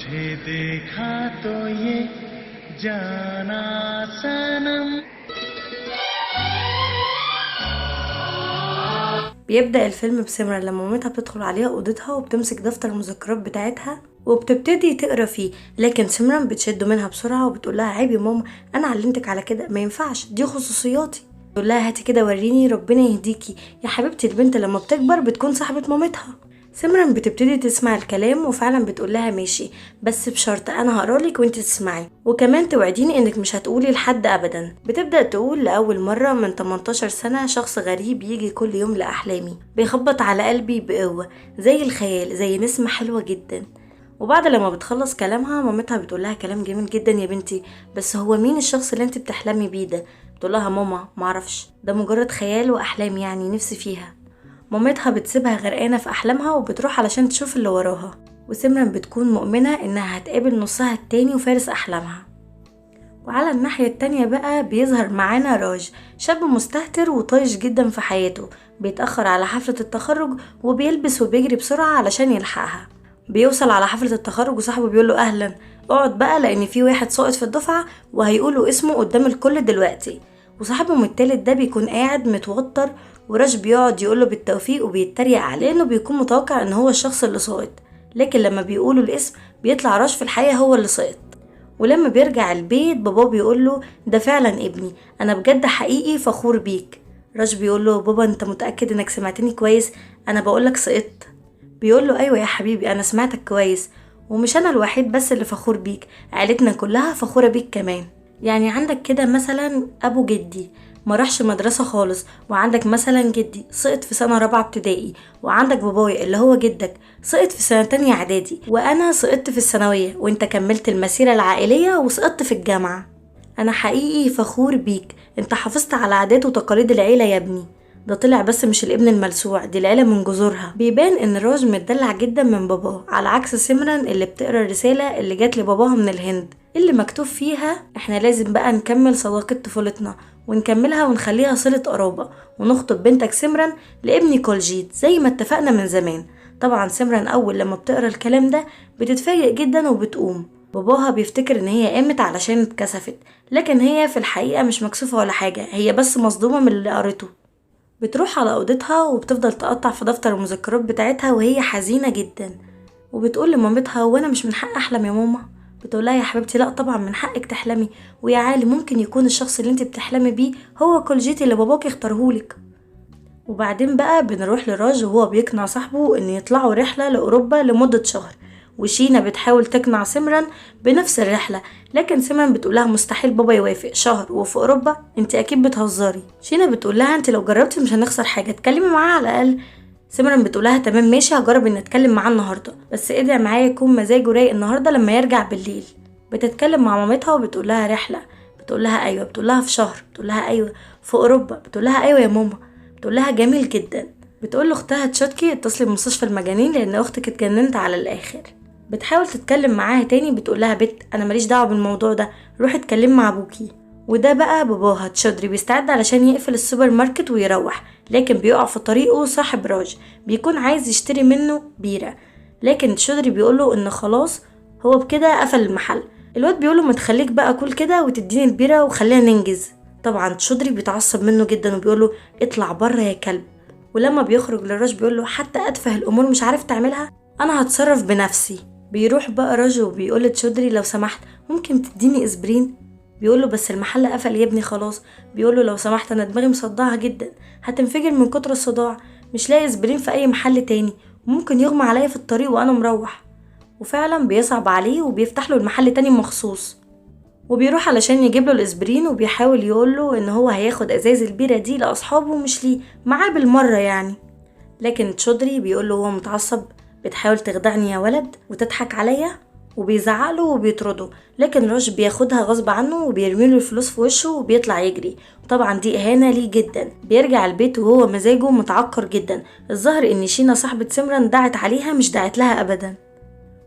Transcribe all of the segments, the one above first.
तुझे देखा तो ये जाना सनम. بيبدأ الفيلم بسمرة لما مامتها بتدخل عليها أوضتها وبتمسك دفتر المذكرات بتاعتها وبتبتدي تقرا فيه، لكن سمرة بتشده منها بسرعة وبتقولها عيب يا ماما، أنا علمتك على كده، ما ينفعش، دي خصوصياتي. تقول لها هاتي كده وريني، ربنا يهديكي يا حبيبتي، البنت لما بتكبر بتكون صاحبة مامتها. سمرة بتبتدي تسمع الكلام وفعلا بتقول لها ماشي، بس بشرط انا هقرالك وانت تسمعي، وكمان توعديني انك مش هتقولي لحد ابدا. بتبدأ تقول لأول مرة من 18 سنة شخص غريب يجي كل يوم لأحلامي، بيخبط على قلبي بقوة زي الخيال، زي نسمة حلوة جدا. وبعد لما بتخلص كلامها مامتها بتقولها كلام جميل جدا يا بنتي، بس هو مين الشخص اللي انت بتحلمي بيه ده؟ بتقولها ماما معرفش، ده مجرد خيال واحلام يعني نفسي فيها. مامتها بتسيبها غرقانة في أحلامها وبتروح علشان تشوف اللي وراها، وسمرة بتكون مؤمنة إنها هتقابل نصها التاني وفارس أحلامها. وعلى الناحية التانية بقى بيظهر معانا راج، شاب مستهتر وطايش جدا في حياته، بيتأخر على حفلة التخرج وبيلبس وبيجري بسرعة علشان يلحقها. بيوصل على حفلة التخرج وصاحبه بيقوله أهلا، اقعد بقى لأن في واحد ساقط في الدفعة وهيقولوا اسمه قدام الكل دلوقتي. وصاحبهم التالت ده بيكون قاعد متوتر، وراش بيقعد يقوله بالتوفيق وبيتريق عليه انه بيكون متوقع ان هو الشخص اللي ساقط، لكن لما بيقولوا الاسم بيطلع راش في الحقيقة هو اللي ساقط. ولما بيرجع البيت باباه بيقوله ده فعلا ابني، انا بجد حقيقي فخور بيك. راش بيقوله بابا انت متأكد انك سمعتني كويس؟ انا بقولك سقطت. بيقوله ايوه يا حبيبي انا سمعتك كويس، ومش انا الوحيد بس اللي فخور بيك، عيلتنا كلها فخورة بيك كمان. يعني عندك كده مثلا ابو جدي ما راحش مدرسة خالص، وعندك مثلا جدي سقط في سنة 4 ابتدائي، وعندك بابايا اللي هو جدك سقط في سنة 2 اعدادي، وانا سقطت في الثانوية وانت كملت المسيرة العائلية وسقطت في الجامعة. انا حقيقي فخور بيك، انت حافظت على عادات وتقاليد العيلة يا ابني. ده طلع بس مش الابن الملسوع، دي العيلة من جذورها. بيبان ان راج متدلع جدا من باباه، على عكس سمرن اللي بتقرا الرسالة اللي جات لباباها من الهند اللي مكتوب فيها احنا لازم بقى نكمل صداقة طفولتنا ونكملها ونخليها صلة قرابة، ونخطب بنتك سمرن لابني كولجيت زي ما اتفقنا من زمان. طبعا سمرن اول لما بتقرا الكلام ده بتتفاجئ جدا وبتقوم. باباها بيفتكر ان هي قامت علشان اتكسفت، لكن هي في الحقيقة مش مكسوفة ولا حاجة، هي بس مصدومة من اللي قرته. بتروح على اوضتها وبتفضل تقطع في دفتر المذكرات بتاعتها وهي حزينة جدا، وبتقول لمامتها وانا مش من حق احلم يا ماما؟ بتقولها يا حبيبتي لا طبعا من حقك تحلمي، ويا عالي ممكن يكون الشخص اللي انت بتحلمي بيه هو كولجيتي اللي باباك اختارهولك. وبعدين بقى بنروح لراج وهو بيقنع صاحبه ان يطلعوا رحلة لأوروبا لمدة شهر، وشينا بتحاول تقنع سمرن بنفس الرحلة، لكن سمرن بتقولها مستحيل بابا يوافق، شهر وفي أوروبا انت اكيد بتهزري. شينا بتقولها انت لو جربتي مش هنخسر حاجة، اتكلمي معاه على الأقل. سمرن بتقولها تمام ماشي هجرب ان اتكلم معاه النهارده، بس ادعي معايا يكون مزاجه رايق النهارده لما يرجع بالليل. بتتكلم مع مامتها وبتقولها رحله، بتقولها ايوه، بتقولها في شهر، بتقولها ايوه في اوروبا، بتقولها ايوه يا ماما، بتقولها جميل جدا. بتقول لاختها تشوتكي اتصلي بمستشفى المجانين لان اختك اتجننت على الاخر. بتحاول تتكلم معاها تاني، بتقولها بت انا ماليش دعوه بالموضوع ده، روحي اتكلمي مع ابوكي. وده بقى باباها تشودري بيستعد علشان يقفل السوبر ماركت ويروح، لكن بيقع في طريقه صاحب راج بيكون عايز يشتري منه بيرة، لكن تشودري بيقوله ان خلاص هو بكده قفل المحل. الواد بيقوله ما تخليك بقى كل كده وتديني البيرة وخلينا ننجز. طبعا تشودري بيتعصب منه جدا وبيقوله اطلع بره يا كلب. ولما بيخرج لراج بيقوله حتى اتفه الامور مش عارف تعملها، انا هتصرف بنفسي. بيروح بقى راج وبيقول لتشودري لو سمحت ممكن تديني اسبرين؟ بيقوله بس المحل قفل يا ابني خلاص. بيقوله لو سمحت انا دماغي مصدعه جدا، هتنفجر من كتر الصداع، مش لاقي اسبرين في اي محل تاني، ممكن يغمى عليا في الطريق وانا مروح. وفعلا بيصعب عليه وبيفتح له المحل تاني مخصوص، وبيروح علشان يجيب له الاسبرين، وبيحاول يقوله ان هو هياخد ازاز البيره دي لاصحابه مش ليه، معاه بالمره يعني. لكن تشودري بيقوله هو متعصب بتحاول تخدعني يا ولد وتضحك عليا، وبيزعله وبيطرده، لكن راج بياخدها غصب عنه وبيرميله الفلوس في وشه وبيطلع يجري. طبعا دي اهانه ليه جدا. بيرجع البيت وهو مزاجه متعكر جدا، الظاهر ان شينا صاحبه سمرن دعت عليها مش دعت لها ابدا.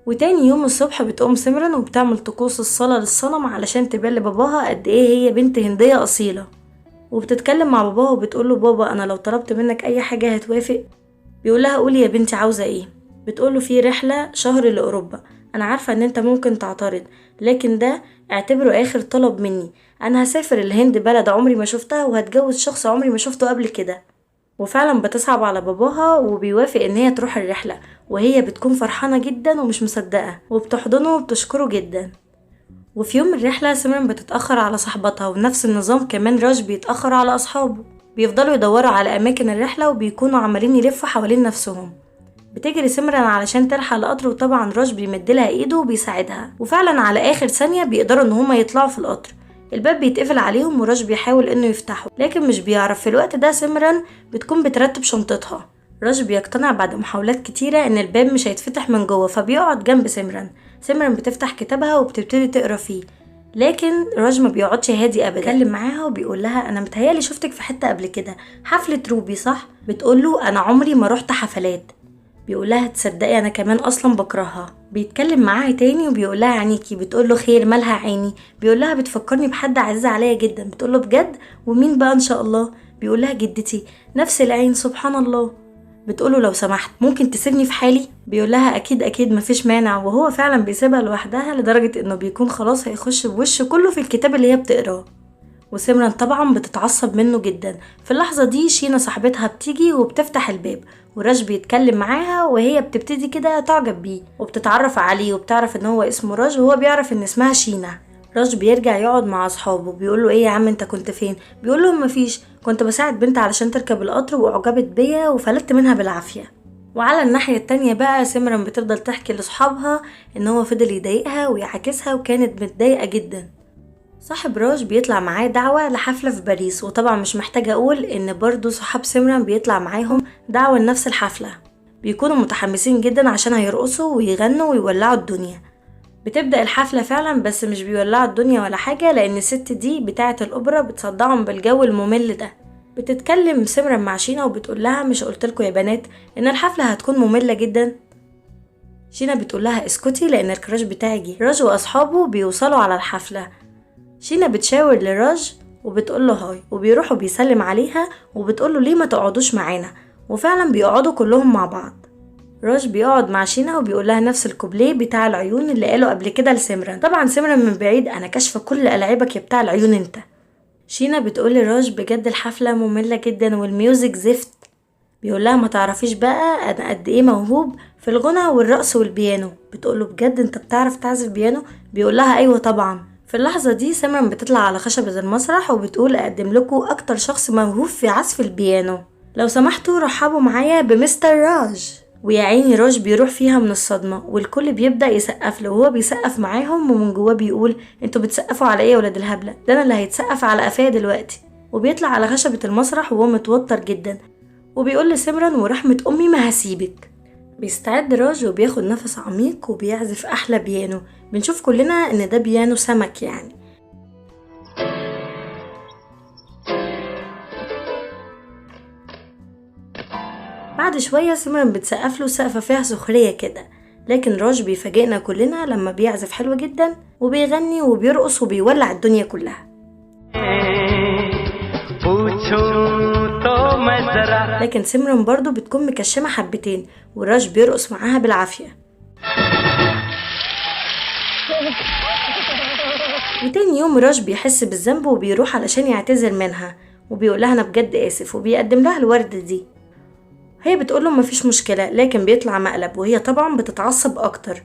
وتاني يوم الصبح بتقوم سمرن وبتعمل طقوس الصلاه للصنم علشان تبان لباباها قد ايه هي بنت هنديه اصيله، وبتتكلم مع باباها وبتقوله بابا انا لو طلبت منك اي حاجه هتوافق؟ بيقولها قولي يا بنتي عاوزه ايه؟ بتقوله في رحله شهر لاوروبا، انا عارفة ان انت ممكن تعترض، لكن ده اعتبره اخر طلب مني. انا هسافر الهند، بلد عمري ما شفتها، وهتجوز شخص عمري ما شفته قبل كده. وفعلا بتصعب على باباها وبيوافق ان هي تروح الرحلة، وهي بتكون فرحانة جدا ومش مصدقة، وبتحضنه وبتشكره جدا. وفي يوم الرحلة سمرن بتتأخر على صاحبتها، ونفس النظام كمان راج بيتأخر على أصحابه. بيفضلوا يدوروا على أماكن الرحلة وبيكونوا عمالين يلفوا حوالين نفسهم. بتجري سمرن علشان تلحق القطر، وطبعا راج بيمدلها ايده وبيساعدها، وفعلا على آخر ثانية بيقدروا ان هما يطلعوا في القطر. الباب بيتقفل عليهم وراج بيحاول انه يفتحه لكن مش بيعرف. في الوقت ده سمرن بتكون بترتب شنطتها. راج بيقتنع بعد محاولات كتيرة ان الباب مش هيتفتح من جوه، فبيقعد جنب سمرن. سمرن بتفتح كتابها وبتبتدي تقرا فيه، لكن راج ما بيقعدش هادي ابدا. بيتكلم معاها وبيقول لها انا متهيالي شفتك في حته قبل كده، حفله روبي صح؟ بتقول له انا عمري ما رحت حفلات. بيقول لها تصدقي انا كمان اصلا بكرهها. بيتكلم معاها تاني وبيقول لها عينيكي. بتقول له خير مالها عيني؟ بيقول لها بتفكرني بحد عزيز عليا جدا. بتقول له بجد؟ ومين بقى ان شاء الله؟ بيقول لها جدتي. نفس العين سبحان الله. بتقوله لو سمحت ممكن تسيبني في حالي؟ بيقول لها اكيد اكيد مفيش مانع، وهو فعلا بيسيبها لوحدها لدرجة انه بيكون خلاص هيخش بوشه كله في الكتاب اللي هي بتقراه. وسمرن طبعا بتتعصب منه جدا. في اللحظة دي شينا صاحبتها بتيجي وبتفتح الباب، وراج بيتكلم معاها وهي بتبتدي كده تعجب بيه وبتتعرف عليه، وبتعرف ان هو اسمه راج وهو بيعرف ان اسمها شينا. راج بيرجع يقعد مع اصحابه. بيقول له ايه يا عم انت كنت فين؟ بيقول له مفيش، كنت بساعد بنت علشان تركب القطر واعجبت بيا وفلتت منها بالعافيه. وعلى الناحيه التانية بقى سمرن بتفضل تحكي لاصحابها ان هو فضل يضايقها ويعاكسها وكانت متضايقه جدا. صاحب راج بيطلع معاه دعوة لحفلة في باريس، وطبعا مش محتاجة اقول ان برضو صحاب سمرن بيطلع معاهم دعوة لنفس الحفلة. بيكونوا متحمسين جدا عشان هيرقصوا ويغنوا ويولعوا الدنيا. بتبدأ الحفلة فعلا، بس مش بيولعوا الدنيا ولا حاجة، لان الست دي بتاعة الأوبرا بتصدعهم بالجو الممل ده. بتتكلم سمرن مع شينا وبتقول لها مش قلتلكوا يا بنات ان الحفلة هتكون مملة جدا؟ شينا بتقول لها اسكتي لان الكراش بتاعي جه. راج واصحابه بيوصلوا على الحفلة. شينا بتشاور لراج وبتقول له هاي، وبيروحوا بيسلم عليها وبتقول له ليه ما تقعدوش معانا، وفعلا بيقعدوا كلهم مع بعض. راج بيقعد مع شينا وبيقول لها نفس الكوبليه بتاع العيون اللي قاله قبل كده لسمرن. طبعا سمرن من بعيد انا كاشفه كل ألعابك يا بتاع العيون انت. شينا بتقول لراج بجد الحفله ممله جدا والميوزك زفت. بيقول لها ما تعرفيش بقى انا قد ايه موهوب في الغنى والرقص والبيانو. بتقول له بجد انت بتعرف تعزف بيانو؟ بيقول لها ايوه طبعا. في اللحظة دي سمرن بتطلع على خشبة المسرح وبتقول أقدم لكم أكتر شخص موهوب في عزف البيانو، لو سمحتوا رحبوا معايا بمستر راج. ويا عيني راج بيروح فيها من الصدمة، والكل بيبدأ يسقف له وهو بيسقف معاهم، ومن جواه بيقول انتوا بتسقفوا على ايه يا ولاد الهبلة؟ ده انا اللي هيتسقف على قفايا دلوقتي. وبيطلع على خشبة المسرح وهو متوتر جدا، وبيقول لسمرن ورحمة أمي ما هسيبك. بيستعد راج وبياخد نفس عميق وبيعزف أحلى بيانو. بنشوف كلنا ان ده بيانو سمك يعني. بعد شوية سمرن بتسقف له سقفة فيها سخرية كده، لكن راج بيفاجئنا كلنا لما بيعزف حلو جدا وبيغني وبيرقص وبيولع الدنيا كلها. لكن سمرن برضو بتكون مكشمة حبتين وراج بيرقص معاها بالعافية. وتاني يوم راج بيحس بالذنب وبيروح علشان يعتذر منها، وبيقول لها انا بجد اسف، وبيقدم لها الورد دي. هي بتقول له مفيش مشكلة، لكن بيطلع مقلب وهي طبعا بتتعصب اكتر.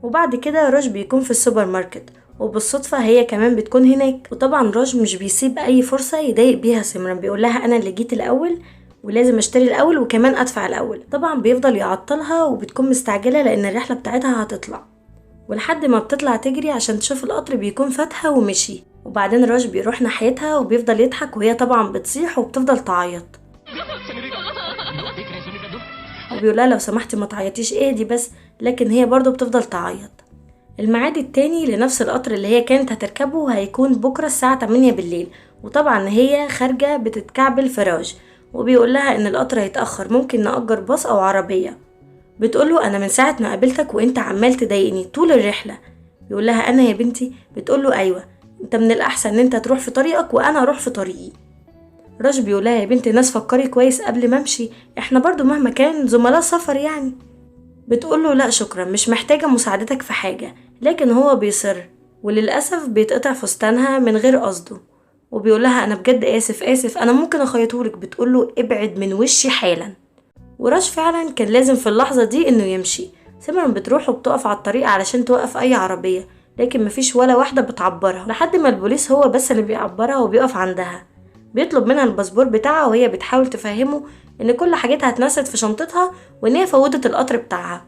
وبعد كده راج بيكون في السوبر ماركت، وبالصدفة هي كمان بتكون هناك. وطبعا راج مش بيسيب اي فرصة يضايق بيها سمرن. بيقول لها انا اللي جيت الاول ولازم اشتري الاول وكمان ادفع الاول. طبعا بيفضل يعطلها وبتكون مستعجلة لان الرحلة بتاعتها هتطلع، ولحد ما بتطلع تجري عشان تشوف القطر بيكون فاتها ومشي. وبعدين راج بيروح ناحيتها وبيفضل يضحك وهي طبعا بتصيح وبتفضل تعيط، وبيقولها لو سمحتي ما تعيطيش اهدي بس، لكن هي برضو بتفضل تعيط. الميعاد التاني لنفس القطر اللي هي كانت هتركبه هيكون بكرة الساعة 8 بالليل، وطبعا هي خارجة بتتكعبل في راج وبيقول لها ان القطر هيتأخر، ممكن نأجر باص او عربية. بتقوله انا من ساعة ما قابلتك وانت عمال تضايقني طول الرحلة. بيقول لها انا يا بنتي؟ بتقوله ايوه، انت من الاحسن ان انت تروح في طريقك وانا اروح في طريقي. راج بيقول لها يا بنتي ناس فكري كويس قبل ما امشي، احنا برضو مهما كان زملاء سفر يعني. بتقوله لا شكرا، مش محتاجة مساعدتك في حاجة، لكن هو بيصر، وللأسف بيتقطع فستانها من غير قصده، وبيقولها أنا بجد آسف أنا ممكن أخيطهولك. بتقوله ابعد من وشي حالا. وراش فعلا كان لازم في اللحظة دي إنه يمشي. سيمران بتروح وبتقف على الطريق علشان توقف أي عربية، لكن مفيش ولا واحدة بتعبرها، لحد ما البوليس هو بس اللي بيعبرها وبيقف عندها. بيطلب منها الباسبور بتاعها، وهي بتحاول تفهمه إن كل حاجتها اتنست في شنطتها وإن هي فوتت القطر بتاعها،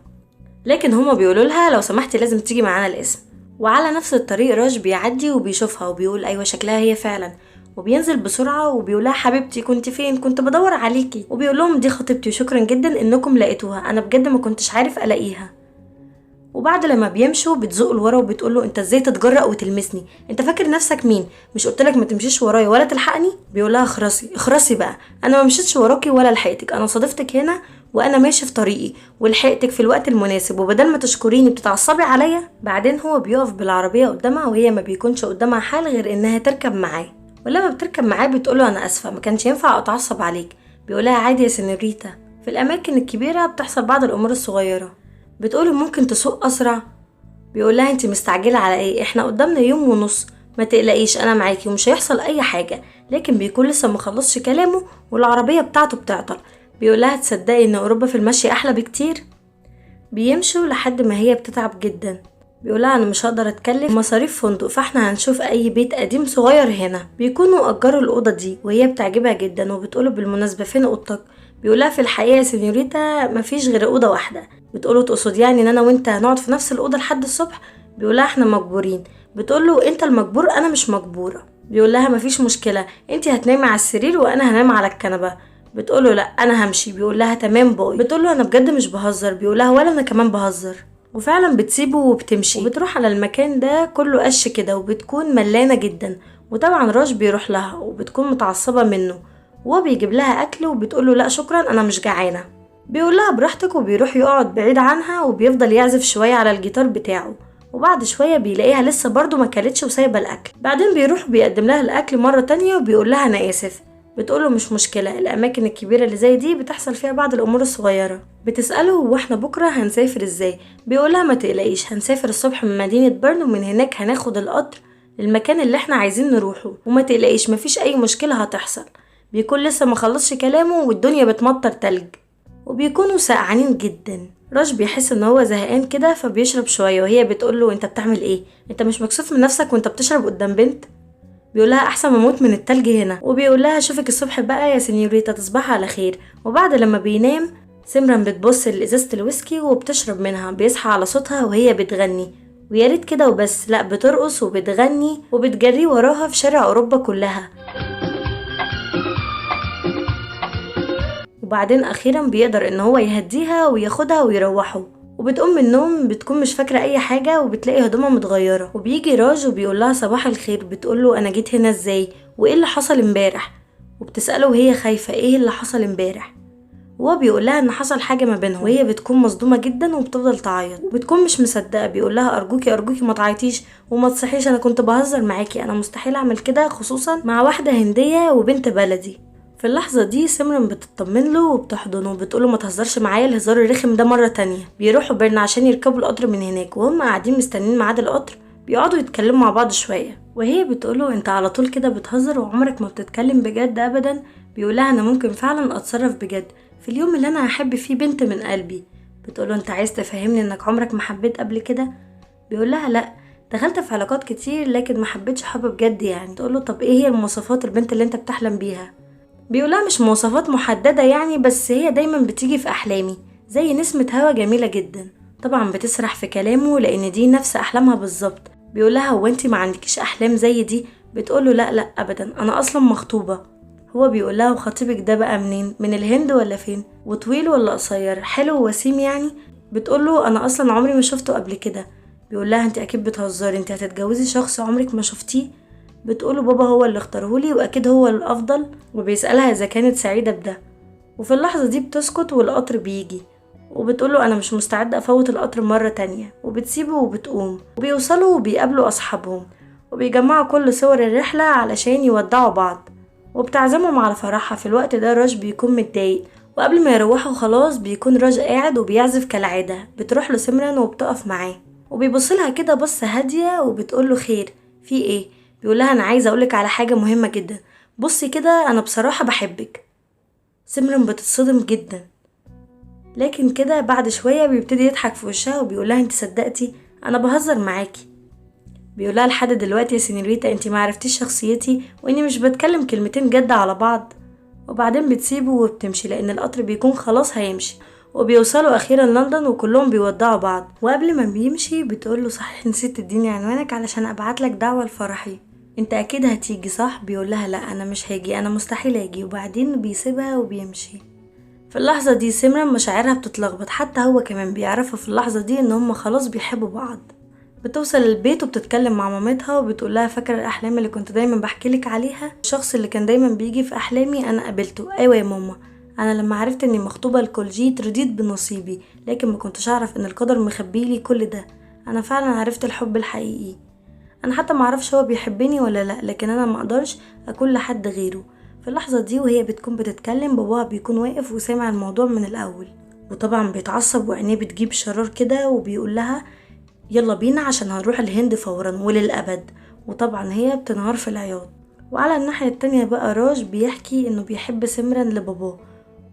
لكن هما بيقولوا لها لو سمحتي لازم تيجي معانا القسم. وعلى نفس الطريق راج بيعدي وبيشوفها وبيقول ايوه شكلها هي فعلا، وبينزل بسرعه وبيقولها حبيبتي كنت فين، كنت بدور عليكي. وبيقول لهم دي خطيبتي وشكرا جدا انكم لقيتوها، انا بجد ما كنتش عارف الاقيها. وبعد لما بيمشوا بتزقه لورا وبتقوله انت ازاي تتجرأ وتلمسني، انت فاكر نفسك مين، مش قلتلك ما تمشيش ورايا ولا تلحقني. بيقولها اخرسي بقى، انا ما مشيتش وراكي ولا لحقتك، انا صادفتك هنا وانا ماشي في طريقي ولحقتك في الوقت المناسب، وبدل ما تشكريني بتتعصبي عليا. بعدين هو بيقف بالعربيه قدامها وهي ما بيكونش قدامها حال غير انها تركب معاه، ولما بتركب معاه بتقوله انا اسفه ما كانش ينفع اتعصب عليك. بيقولها عادي يا سينيوريتا، في الاماكن الكبيره بتحصل بعض الامور الصغيره. بتقوله ممكن تسوق اسرع. بيقولها انت مستعجله على ايه، احنا قدامنا يوم ونص، ما تقلقيش انا معاكي ومش هيحصل اي حاجه. لكن بيكون لسه مخلصش كلامه والعربيه بتاعته بتعطل. بيقولها تصدقي ان اوروبا في المشي احلى بكتير. بيمشوا لحد ما هي بتتعب جدا. بيقولها انا مش هقدر اتكلف مصاريف فندق، فاحنا هنشوف اي بيت قديم صغير هنا. بيكونوا اجروا الاوضه دي وهي بتعجبها جدا، وبتقوله بالمناسبه فين اوضتك. بيقولها في الحقيقه يا سينيوريتا مفيش غير اوضه واحده. بتقوله تقصد يعني ان انا وانت هنقعد في نفس الاوضه لحد الصبح. بيقولها احنا مجبورين. بتقوله انت المجبور انا مش مجبوره. بيقولها مفيش مشكله، انت هتنامي على السرير وانا هنام على الكنبه. بتقوله لا انا همشي. بيقولها تمام باي. بتقوله انا بجد مش بهزر. بيقولها ولا انا كمان بهزر. وفعلا بتسيبه وبتمشي وبتروح على المكان ده كله قش كده، وبتكون ملانه جدا. وطبعا راج بيروح لها وبتكون متعصبه منه، وهو بيجيب لها اكل وبتقوله لا شكرا انا مش جعانه. بيقول لها براحتك، وبيروح يقعد بعيد عنها وبيفضل يعزف شويه على الجيتار بتاعه. وبعد شويه بيلاقيها لسه برضو ما كلتش وسايبه الاكل. بعدين بيروح بيقدم لها الاكل مره تانية وبيقول لها انا اسف. بتقوله مش مشكله، الاماكن الكبيره اللي زي دي بتحصل فيها بعض الامور الصغيره. بتساله واحنا بكره هنسافر ازاي. بيقولها ما تقلقيش، هنسافر الصبح من مدينه بيرن، ومن هناك هناخد القطر للمكان اللي احنا عايزين نروحه، وما تقلقيش مفيش اي مشكله هتحصل. بيكون لسه ما خلصش كلامه والدنيا بتمطر تلج، وبيكونوا سقعانين جدا. راج بيحس ان هو زهقان كده فبيشرب شويه، وهي بتقوله انت بتعمل ايه، انت مش مكسوف من نفسك وانت بتشرب قدام بنت. بيقولها احسن ما اموت من التلج هنا. وبيقولها اشوفك الصبح بقى يا سينيوريتا، تصبحي على خير. وبعد لما بينام سيمران بتبص لازازه الويسكي وبتشرب منها. بيصحى على صوتها وهي بتغني، ويا ريت كده وبس، لا بترقص وبتغني وبتجري وراها في شارع اوروبا كلها. وبعدين اخيرا بيقدر ان هو يهديها وياخدها ويروحوا. وبتقوم من النوم بتكون مش فاكره اي حاجه، وبتلاقي هدومها متغيره. وبيجي راج وبيقول لها صباح الخير. بتقوله انا جيت هنا ازاي وايه اللي حصل امبارح. وبتساله وهي خايفه ايه اللي حصل امبارح. وهو بيقول لها ان حصل حاجه ما بينهم، وهي بتكون مصدومه جدا وبتفضل تعيط وبتكون مش مصدقه. بيقول لها ارجوكي ما تعيطيش وما تصحيش، انا كنت بهزر معاكي، انا مستحيل اعمل كده خصوصا مع واحده هنديه وبنت بلدي. في اللحظه دي سيمران بتطمن له وبتحضنه وبتقوله ما تهزرش معايا الهزار الرخم ده مره تانية. بيروحوا بيرن عشان يركبوا القطر من هناك، وهم قاعدين مستنيين ميعاد القطر بيقعدوا يتكلموا مع بعض شويه. وهي بتقوله انت على طول كده بتهزر وعمرك ما بتتكلم بجد ابدا. بيقولها انا ممكن فعلا اتصرف بجد في اليوم اللي انا هحب فيه بنت من قلبي. بتقوله انت عايز تفهمني انك عمرك ما حبيت قبل كده. بيقولها لا، دخلت في علاقات كتير لكن ما حبيتش حب بجد يعني. تقوله طب ايه هي المواصفات البنت اللي انت بتحلم بيها. بيقولها مش مواصفات محددة يعني، بس هي دايما بتيجي في احلامي زي نسمة هوا جميلة جدا. طبعا بتسرح في كلامه لان دي نفس احلامها بالظبط. بيقولها هو انتي ما عندكيش احلام زي دي. بتقوله لا ابدا، انا اصلا مخطوبة. هو بيقولها وخطيبك ده بقى منين، من الهند ولا فين، وطويل ولا قصير، حلو ووسيم يعني. بتقوله انا اصلا عمري ما شفته قبل كده. بيقولها انت اكيد بتهزري، انت هتتجوزي شخص عمرك ما شفتيه. بتقوله بابا هو اللي اختارهولي واكيد هو الافضل، وبيسألها اذا كانت سعيدة بده. وفي اللحظة دي بتسكت والقطر بيجي، وبتقوله انا مش مستعدة افوت القطر مرة تانية. وبتسيبه وبتقوم، وبيوصلوا وبيقابلوا اصحابهم وبيجمعوا كل صور الرحلة علشان يودعوا بعض، وبتعزمهم على فرحها. في الوقت ده راج بيكون متضايق وقبل ما يروحوا خلاص بيكون راج قاعد وبيعزف كالعادة. بتروح له سمرن وبتقف معاه وبيبصلها كده بصة هادية وبتقوله خير في ايه. بيقولها انا عايزة اقولك على حاجة مهمة جدا، بصي كده انا بصراحة بحبك. سمرن بتتصدم جدا، لكن كده بعد شوية بيبتدي يضحك في وشها وبيقولها انت صدقتي انا بهزر معاكي. بيقولها لحد دلوقتي يا سينيوريتا انت معرفتيش شخصيتي واني مش بتكلم كلمتين جد على بعض. وبعدين بتسيبه وبتمشي لان القطر بيكون خلاص هيمشي، وبيوصلوا اخيرا لندن وكلهم بيودعوا بعض. وقبل ما بيمشي بتقوله صحيح نسيت تديني عنوانك علشان ابعتلك دعوة لفرحي، انت اكيد هتيجي صح؟ بيقولها لا انا مش هاجي، انا مستحيل اجي. وبعدين بيسيبها وبيمشي. في اللحظة دي سمرن مشاعرها بتتلخبط، حتى هو كمان بيعرفوا في اللحظة دي ان هم خلاص بيحبوا بعض. بتوصل البيت وبتتكلم مع مامتها وبتقولها فاكرة الاحلام اللي كنت دايما بحكيلك عليها؟ الشخص اللي كان دايما بيجي في احلامي انا قابلته. ايوه يا ماما، انا لما عرفت اني مخطوبة لكولجيت رضيت بنصيبي، لكن ما كنتش اعرف ان القدر مخبيلي كل ده. انا فعلا عرفت الحب الحقيقي. انا حتى معرفش هو بيحبني ولا لا، لكن انا مقدرش اكون لحد غيره. في اللحظة دي وهي بتكون بتتكلم باباها بيكون واقف وسامع الموضوع من الاول، وطبعا بيتعصب وعينيه بتجيب شرار كده وبيقول لها يلا بينا عشان هنروح الهند فورا وللأبد. وطبعا هي بتنهار في العياط. وعلى الناحية التانية بقى راج بيحكي انه بيحب سمرن لباباه،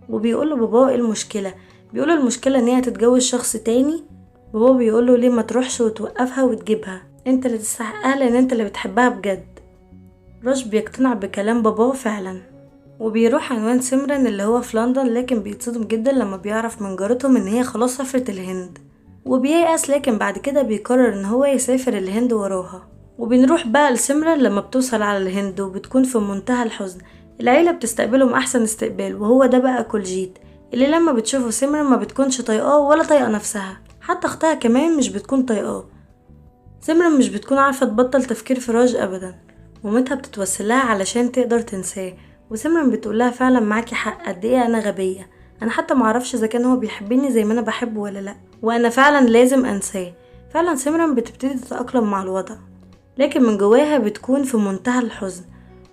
وبيقول له باباه ايه المشكلة؟ بيقول المشكلة ان هي تتجوز شخص تاني. باباه بيقول له ليه ما تروحش وتوقفها وتجيبها، انت اللي تستحقها لان انت اللي بتحبها بجد. راج بيقتنع بكلام باباه فعلا، وبيروح عنوان سمرن اللي هو في لندن، لكن بيتصدم جدا لما بيعرف من جارتهم ان هي خلاص سافرت الهند وبييأس. لكن بعد كده بيقرر ان هو يسافر الهند وراها. وبنروح بقى لسمرن لما بتوصل على الهند وبتكون في منتهى الحزن. العيلة بتستقبلهم احسن استقبال، وهو ده بقى كولجيت اللي لما بتشوفه سمرن ما بتكونش طايقاه ولا طايقة نفسها، حتى اختها كمان مش بتكون طايقاه. سمرن مش بتكون عارفة تبطل تفكير في راج ابدا. مامتها بتتوسلها علشان تقدر تنساه، وسمرن بتقولها فعلا معاكي حق، قد ايه انا غبية، انا حتى معرفش اذا كان هو بيحبني زي ما انا بحبه ولا لا، وانا فعلا لازم انساه. فعلا سمرن بتبتدي تتأقلم مع الوضع، لكن من جواها بتكون في منتهى الحزن.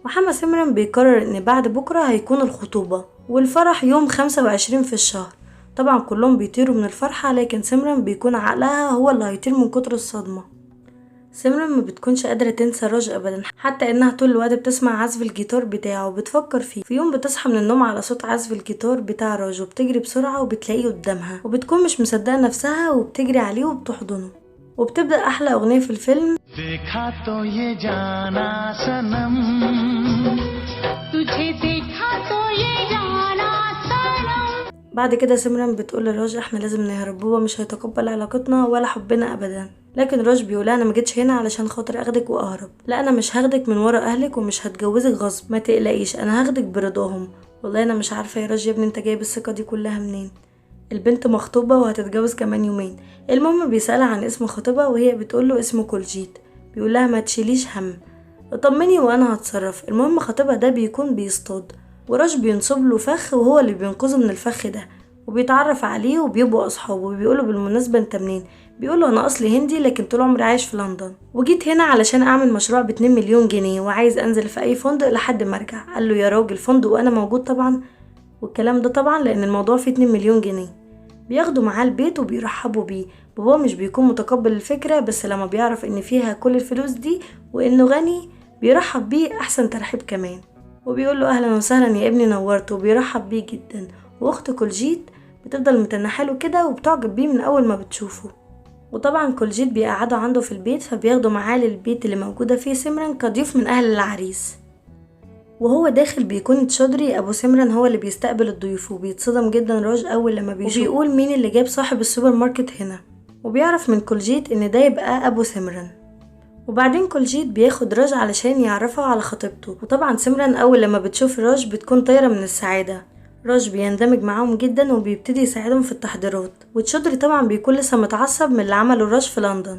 وحما سمرن بيقرر ان بعد بكرة هيكون الخطوبة والفرح يوم 25 في الشهر. طبعا كلهم بيطيروا من الفرحة، لكن سمرن بيكون عقلها هو اللي هيطير من كتر الصدمة. سمرن ما بتكونش قادرة تنسى راج ابدا، حتى انها طول الوقت بتسمع عزف الجيتار بتاعه وبتفكر فيه. في يوم بتصحى من النوم على صوت عزف الجيتار بتاع راج، وبتجري بسرعة وبتلاقيه قدامها، وبتكون مش مصدقة نفسها وبتجري عليه وبتحضنه. وبتبدأ احلى اغنية في الفيلم देखा तो ये जाना सनम तुझे देखा तो ये जाना सनम. بعد كده سمرن بتقول لراج احنا لازم نهرب، بابا مش هيتقبل علاقتنا ولا حبنا ابدا. لكن راج بيقولها انا مجيتش هنا علشان خاطر اخدك واهرب، لا انا مش هاخدك من ورا اهلك ومش هتجوزك غصب، ما تقلقيش انا هاخدك برضاهم. والله انا مش عارفه يا راج يا ابني انت جايب الثقه دي كلها منين؟ البنت مخطوبه وهتتجوز كمان يومين. المهم بيسالها عن اسم خطيبها وهي بتقوله اسمه كولجيت. بيقولها ما تشيليش هم، اطمني وانا هتصرف. المهم خطيبها ده بيكون بيصطاد، وراج بينصب له فخ وهو اللي بينقذه من الفخ ده، وبيتعرف عليه وبيبقوا اصحاب. وبيقوله بالمناسبه انت منين؟ بيقوله انا اصلي هندي لكن طول عمري عايش في لندن، وجيت هنا علشان اعمل مشروع ب2 مليون جنيه وعايز انزل في اي فندق لحد ما ارجع. قال له يا راجل فندق وانا موجود طبعا، والكلام ده طبعا لان الموضوع فيه 2 مليون جنيه. بياخدوا معاه البيت وبيرحبوا بيه. بابا مش بيكون متقبل الفكرة، بس لما بيعرف ان فيها كل الفلوس دي وانه غني بيرحب بيه احسن ترحيب كمان، وبيقول له اهلا وسهلا يا ابني نورت، وبيرحب بيه جدا. واخت كولجيت بتفضل متنحله كده وبتعجب بيه من اول ما بتشوفه. وطبعا كولجيت بيقعدوا عنده في البيت، فبياخدوا معاه للبيت اللي موجودة فيه سمرن كضيوف من اهل العريس. وهو داخل بيكون تشودري ابو سمرن هو اللي بيستقبل الضيوف، وبيتصدم جدا راج اول لما بيشوف، وبيقول مين اللي جاب صاحب السوبر ماركت هنا، وبيعرف من كولجيت ان ده يبقى ابو سمرن. وبعدين كولجيت بياخد راج علشان يعرفه على خطيبته. وطبعا سمرن اول لما بتشوف راج بتكون طايره من السعاده. راج بيندمج معاهم جدا وبيبتدي يساعدهم في التحضيرات، وتشودري طبعا بيكون لسه متعصب من اللي عمله راج في لندن.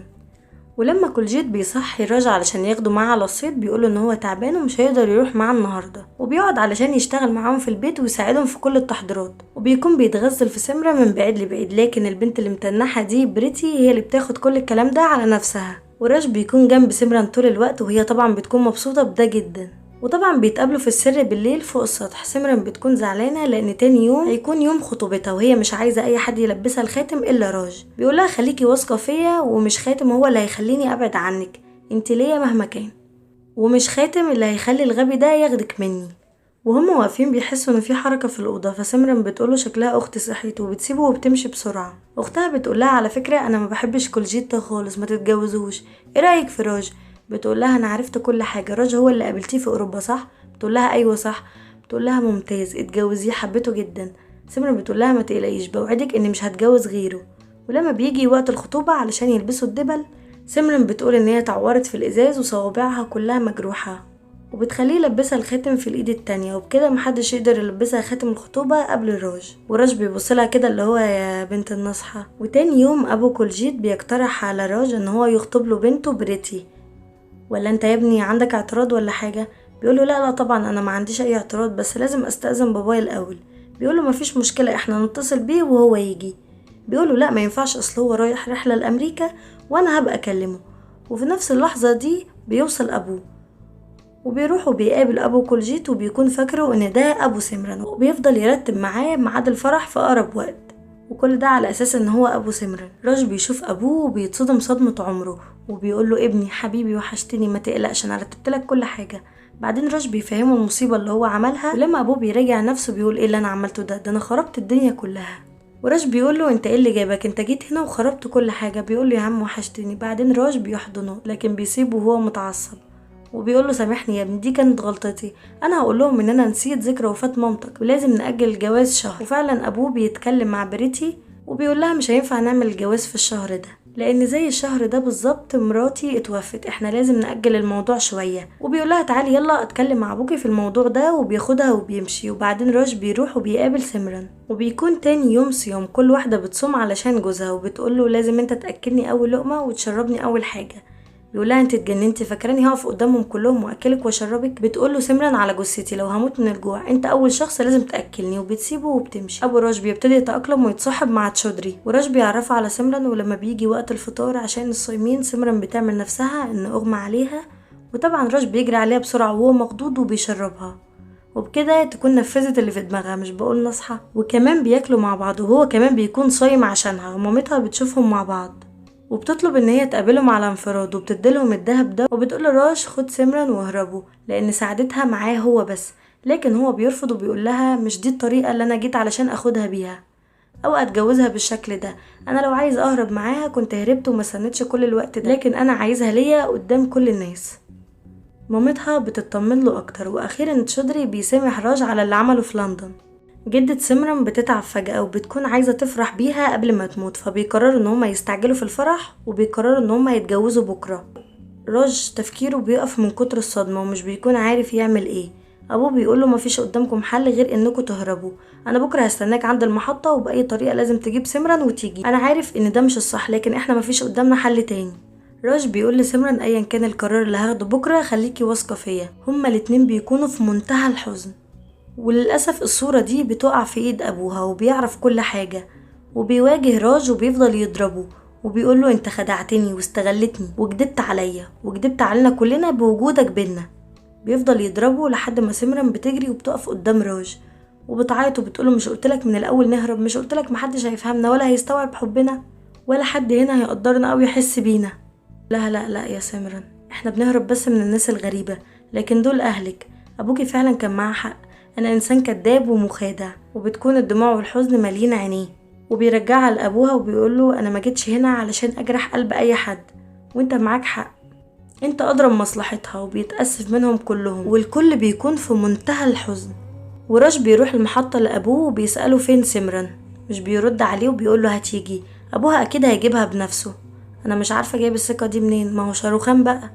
ولما كولجيت بيصحي راج علشان ياخده معاه على الصيد بيقوله ان هو تعبان ومش هيقدر يروح معاه النهارده، وبيقعد علشان يشتغل معاهم في البيت ويساعدهم في كل التحضيرات. وبيكون بيتغزل في سمرة من بعيد لبعيد، لكن البنت اللي متنحه دي بريتي هي اللي بتاخد كل الكلام ده على نفسها. وراج بيكون جنب سمرة طول الوقت، وهي طبعا بتكون مبسوطه بده جدا. وطبعا بيتقابلوا في السر بالليل فوق السطح. سمرن بتكون زعلانة لان تاني يوم هيكون يوم خطوبتها وهي مش عايزة اي حد يلبسها الخاتم الا راج. بيقولها خليكي واثقة فيا ومش خاتم هو اللي هيخليني ابعد عنك، انت ليا مهما كان، ومش خاتم اللي هيخلي الغبي ده ياخدك مني. وهم واقفين بيحسوا ان في حركة في الأوضة، فسمرن بتقوله شكلها اختي صحيت وبتسيبه وبتمشي بسرعة. اختها بتقولها على فكرة انا ما بحبش كولجيت ده خالص، ما تتجوزوش، ايه رأيك في راج؟ بتقولها انا عرفت كل حاجة، راج هو اللي قابلتيه في اوروبا صح؟ بتقولها ايوه صح. بتقولها ممتاز، اتجوزيه حبيته جدا. سمرن بتقولها ما تقلقيش، بوعدك اني مش هتجوز غيره. ولما بيجي وقت الخطوبة علشان يلبسوا الدبل، سمرن بتقول ان هي اتعورت في الازاز وصوابعها كلها مجروحة، وبتخليه يلبسها الخاتم في الايد التانية، وبكده محدش يقدر يلبسها خاتم الخطوبة قبل راج. وراج بيبصلها كده اللي هو يا بنت النصحة. وتاني يوم ابو كولجيت بيقترح على راج ان هو يخطب له بنته بريتي. ولا انت يا ابني عندك اعتراض ولا حاجة؟ بيقوله لا طبعا انا ما عنديش اي اعتراض، بس لازم استأذن بابايا الاول. بيقوله مفيش مشكلة، احنا نتصل بيه وهو يجي. بيقوله لا ما ينفعش، اصل هو رايح رحلة لامريكا وانا هبقى اكلمه. وفي نفس اللحظة دي بيوصل ابوه وبيروح وبيقابل ابو كولجيت وبيكون فاكره ان ده ابو سمرن، وبيفضل يرتب معاه ميعاد الفرح في اقرب وقت، وكل ده على اساس ان هو ابو سمرن. راج بيشوف ابوه وبيتصدم صدمة عمره وبيقول له ابني حبيبي وحشتني، ما تقلقش انا رتبت لك كل حاجة. بعدين راج بيفهمه المصيبة اللي هو عملها، ولما ابوه بيراجع نفسه بيقول ايه اللي انا عملته ده انا خربت الدنيا كلها. وراج بيقول له انت ايه اللي جابك، انت جيت هنا وخربت كل حاجة. بيقول له يا عم وحشتني. بعدين راج بيحضنه لكن بيسيبه وهو متعصب وبيقول له سامحني يا ابني دي كانت غلطتي، انا هقول لهم ان انا نسيت ذكرى وفاة مامتك ولازم نأجل الجواز شهر. وفعلا ابوه بيتكلم مع بريتي وبيقول لها مش هينفع نعمل الجواز في الشهر ده، لان زي الشهر ده بالظبط مراتي اتوفت، احنا لازم نأجل الموضوع شوية. وبيقول لها تعالي يلا اتكلم مع ابوكي في الموضوع ده، وبياخدها وبيمشي. وبعدين راج بيروح وبيقابل سمرن، وبيكون تاني يوم صيام، كل واحدة بتصوم علشان جوزها، وبتقول له لازم انت تأكلني اول لقمة وتشربني اول حاجة. بيقولها انت اتجننتي، فاكراني هقف قدامهم كلهم واكلك واشربك؟ بتقول له سمرن على جثتي لو هموت من الجوع انت اول شخص لازم تاكلني. وبتسيبه وبتمشي. ابو راج بيبتدي يتاقلم ويتصاحب مع تشودري، وراج بيعرفه على سمرن. ولما بيجي وقت الفطار عشان الصايمين، سمرن بتعمل نفسها ان اغمى عليها، وطبعا راج بيجري عليها بسرعه وهو مخضوض وبيشربها، وبكده تكون نفذت اللي في دماغها، مش بقول نصحى. وكمان بياكلوا مع بعض وهو كمان بيكون صايم عشانها، ومامتها بتشوفهم مع بعض وبتطلب ان هي تقابلهم على انفراد، وبتديلهم الذهب ده وبتقول لراج خد سمرن واهربوا لان سعادتها معاه هو بس. لكن هو بيرفض وبيقول لها مش دي الطريقه اللي انا جيت علشان اخدها بيها او اتجوزها بالشكل ده، انا لو عايز اهرب معاها كنت هربت وما استنيتش كل الوقت ده، لكن انا عايزها ليا قدام كل الناس. مامتها بتطمن له اكتر، واخيرا تشودري بيسامح راج على اللي عمله في لندن. جدة سمرن بتتعب فجأة وبتكون عايزة تفرح بيها قبل ما تموت، فبيقرروا ان هما يستعجلوا في الفرح وبيقرروا ان هما يتجوزوا بكرة. راج تفكيره بيقف من كتر الصدمة ومش بيكون عارف يعمل ايه. ابوه بيقوله مفيش قدامكم حل غير انكم تهربوا، انا بكرة هستناك عند المحطة وبأي طريقة لازم تجيب سمرن وتيجي، انا عارف ان ده مش الصح لكن احنا مفيش قدامنا حل تاني. راج بيقول لسمرن ايا كان القرار اللي هاخده بكرة خليكي واثقة فيا. هما الاتنين بيكونوا في منتهى الحزن، وللأسف الصورة دي بتقع في ايد ابوها وبيعرف كل حاجة، وبيواجه راج وبيفضل يضربه وبيقوله انت خدعتني واستغلتني وكدبت عليا وكدبت علينا كلنا بوجودك بينا. بيفضل يضربه لحد ما سمرن بتجري وبتقف قدام راج وبتعيط وبتقوله مش قلتلك من الاول نهرب؟ مش قلتلك محدش هيفهمنا ولا هيستوعب حبنا ولا حد هنا هيقدرنا او يحس بينا؟ لا لا لا يا سمرن، احنا بنهرب بس من الناس الغريبة، لكن دول اهلك، ابوكي فعلا كان معاه حق، انا انسان كذاب ومخادع. وبتكون الدموع والحزن مالين عينيه، وبيرجعها لابوها وبيقوله انا ما جيتش هنا علشان اجرح قلب اي حد، وانت معاك حق، انت ادرى بمصلحتها. وبيتأسف منهم كلهم والكل بيكون في منتهى الحزن. وراج بيروح المحطة لابوه وبيسأله فين سمرن، مش بيرد عليه وبيقوله هتيجي، ابوها اكيد هيجيبها بنفسه. انا مش عارفة جايب الثقة دي منين، ما هو شاروخان بقى.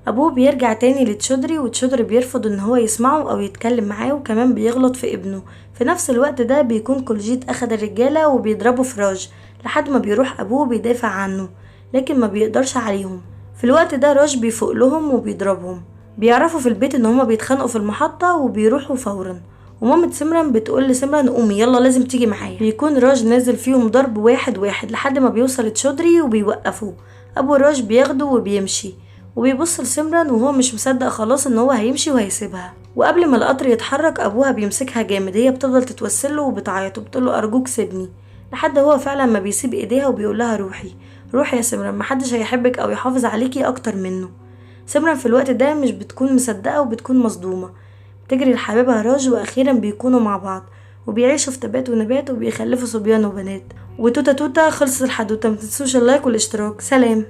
ابوه بيرجع تاني لتشودري وتشودري بيرفض ان هو يسمعه او يتكلم معاه، وكمان بيغلط في ابنه. في نفس الوقت ده بيكون كولجيت اخد الرجالة وبيضربوا في راج لحد ما بيروح ابوه بيدافع عنه لكن ما بيقدرش عليهم. في الوقت ده راج بيفوق لهم وبيضربهم. بيعرفوا في البيت ان هما بيتخانقوا في المحطة وبيروحوا فورا، ومامة سمرن بتقول لسمرن قومي يلا لازم تيجي معايا. بيكون راج نازل فيهم ضرب واحد واحد لحد ما بيوصل تشودري وبيوقفوه. ابو راج بياخده وبيمشي وبيبص لسمرن وهو مش مصدق خلاص ان هو هيمشي وهيسيبها. وقبل ما القطر يتحرك ابوها بيمسكها جامد، هي بتفضل تتوسله وبتعيط وبتقوله ارجوك سيبني، لحد هو فعلا ما بيسيب ايديها وبيقول لها روحي روحي يا سمرن، محدش هيحبك او يحافظ عليكي اكتر منه. سمرن في الوقت ده مش بتكون مصدقه وبتكون مصدومه، بتجري لحبيبها راج واخيرا بيكونوا مع بعض وبيعيشوا في تبات ونبات وبيخلفوا صبيان وبنات. وتوتا توتا خلصت الحدوته، متنسوش اللايك والاشتراك. سلام.